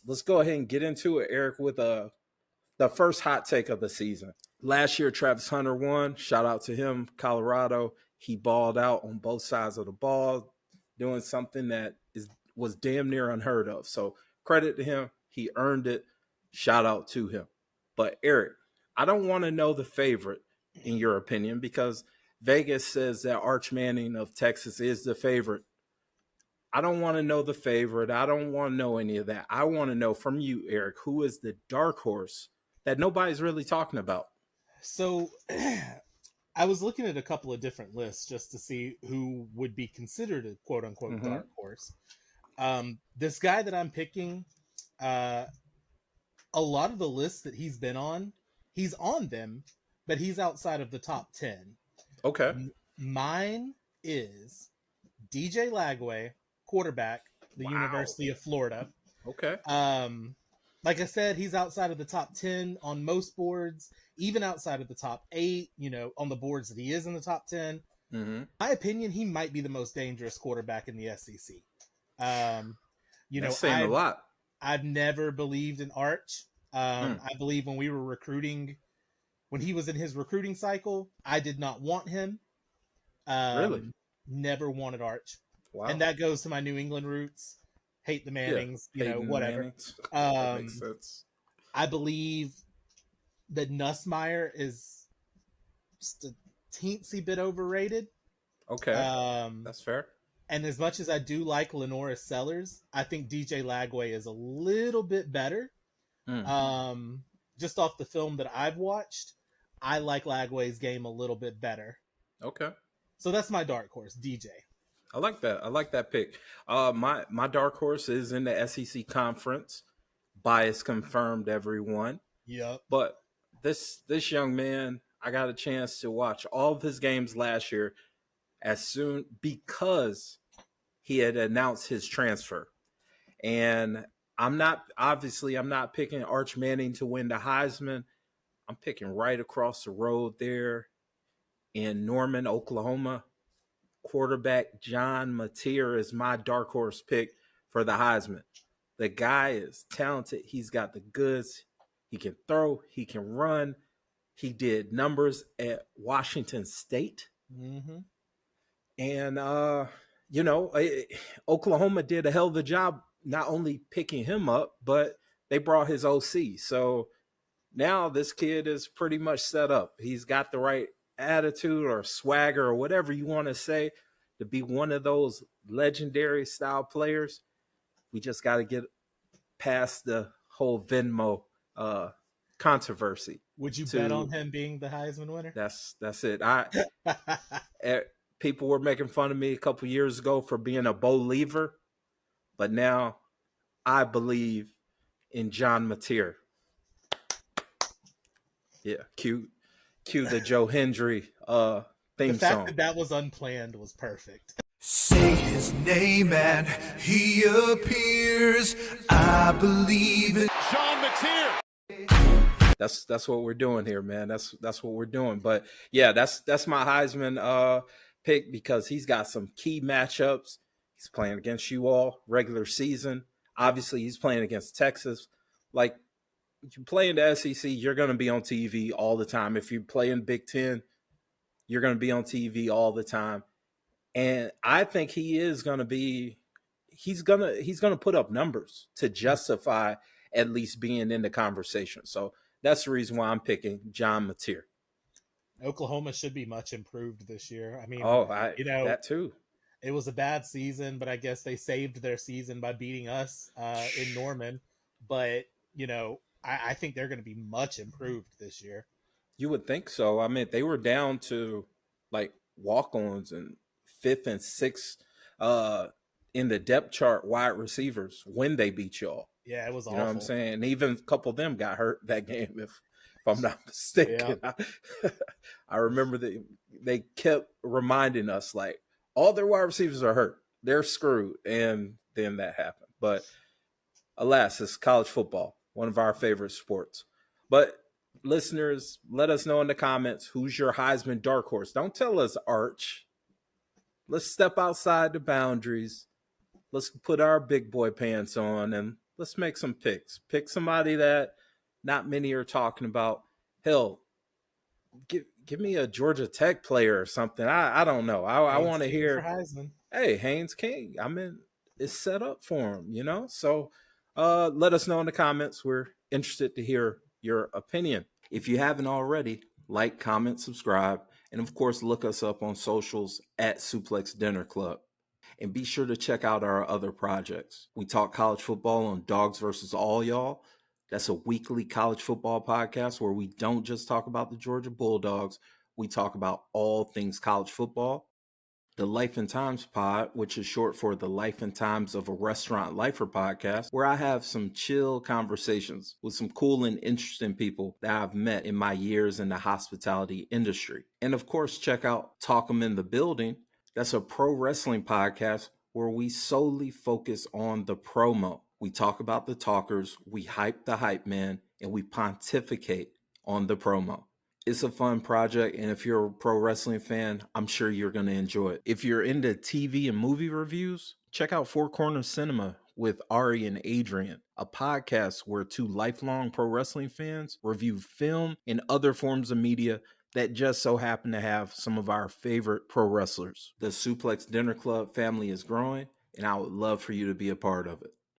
let's go ahead and get into it, Eric, with the first hot take of the season. Last year, Travis Hunter won. Shout out to him, Colorado. He balled out on both sides of the ball, doing something that was damn near unheard of. So credit to him. He earned it. Shout out to him. But Eric, I don't want to know the favorite in your opinion because Vegas says that Arch Manning of Texas is the favorite. I don't want to know the favorite. I don't want to know any of that. I want to know from you, Eric, who is the dark horse that nobody's really talking about? So I was looking at a couple of different lists just to see who would be considered a quote unquote dark horse. This guy that I'm picking, a lot of the lists that he's been on, he's on them, but he's outside of the top 10. Okay. Mine is DJ Lagway, quarterback, the University of Florida. Okay. Like I said, he's outside of the top 10 on most boards, even outside of the top 8, on the boards that he is in the top 10. Mm-hmm. My opinion, he might be the most dangerous quarterback in the SEC. That's saying a lot. I've never believed in Arch. I believe when we were recruiting, when he was in his recruiting cycle, I did not want him. Really? Never wanted Arch. Wow. And that goes to my New England roots. Hate the Mannings, whatever. That makes sense. I believe that Nussmeier is just a teensy bit overrated. Okay. That's fair. And as much as I do like Lenora Sellers, I think DJ Lagway is a little bit better. Just off the film that I've watched, I like Lagway's game a little bit better. Okay. So that's my dark horse, DJ. I like that. I like that pick. My dark horse is in the SEC conference. Bias confirmed, everyone. Yep. But this young man, I got a chance to watch all of his games last year because he had announced his transfer. And I'm not picking Arch Manning to win the Heisman. I'm picking right across the road there in Norman, Oklahoma. Quarterback John Mateer is my dark horse pick for the Heisman. The guy is talented. He's got the goods. He can throw. He can run. He did numbers at Washington State. Mm-hmm. And, Oklahoma did a hell of a job not only picking him up, but they brought his OC. So now this kid is pretty much set up. He's got the right attitude or swagger or whatever you want to say to be one of those legendary style players. We just got to get past the whole Venmo controversy. Would you bet on him being the Heisman winner? That's it. People were making fun of me a couple years ago for being a believer, but now I believe in John Mateer. Yeah, cue the Joe Hendry theme song. The fact that was unplanned was perfect. Say his name and he appears. I believe in John Mateer. That's what we're doing here, man. That's what we're doing. But yeah, that's my Heisman pick because he's got some key matchups. He's playing against you all regular season. Obviously, he's playing against Texas. Like, if you play in the SEC, you're going to be on TV all the time. If you play in Big Ten, you're going to be on TV all the time. And I think he's going to put up numbers to justify at least being in the conversation. So that's the reason why I'm picking John Mateer. Oklahoma should be much improved this year. I mean, that too. It was a bad season, but I guess they saved their season by beating us in Norman. But, I think they're going to be much improved this year. You would think so. I mean, they were down to like walk-ons and 5th and 6th in the depth chart wide receivers when they beat y'all. Yeah, it was awful. You know what I'm saying? And even a couple of them got hurt that game, if I'm not mistaken. Yeah. I remember they kept reminding us, like, all their wide receivers are hurt. They're screwed. And then that happened. But alas, it's college football, one of our favorite sports. But listeners, let us know in the comments, who's your Heisman dark horse? Don't tell us Arch. Let's step outside the boundaries. Let's put our big boy pants on and let's make some picks. Pick somebody that not many are talking about. Hell, give me a Georgia Tech player or something. I don't know. I Haynes want to King for hear, Heisman. hey, Haynes King. I mean, it's set up for him, you know? So let us know in the comments. We're interested to hear your opinion. If you haven't already, like, comment, subscribe, and of course, look us up on socials at Suplex Dinner Club. And be sure to check out our other projects. We talk college football on Dawgs versus All Y'all. That's a weekly college football podcast where we don't just talk about the Georgia Bulldogs. We talk about all things college football. The Life and Times pod, which is short for the Life and Times of a Restaurant Lifer podcast, where I have some chill conversations with some cool and interesting people that I've met in my years in the hospitality industry. And of course, check out Talk 'em in the Building. That's a pro wrestling podcast where we solely focus on the promo. We talk about the talkers, we hype the hype man, and we pontificate on the promo. It's a fun project, and if you're a pro wrestling fan, I'm sure you're going to enjoy it. If you're into TV and movie reviews, check out Four Corners Cinema with Ari and Adrian, a podcast where two lifelong pro wrestling fans review film and other forms of media that just so happen to have some of our favorite pro wrestlers. The Suplex Dinner Club family is growing, and I would love for you to be a part of it.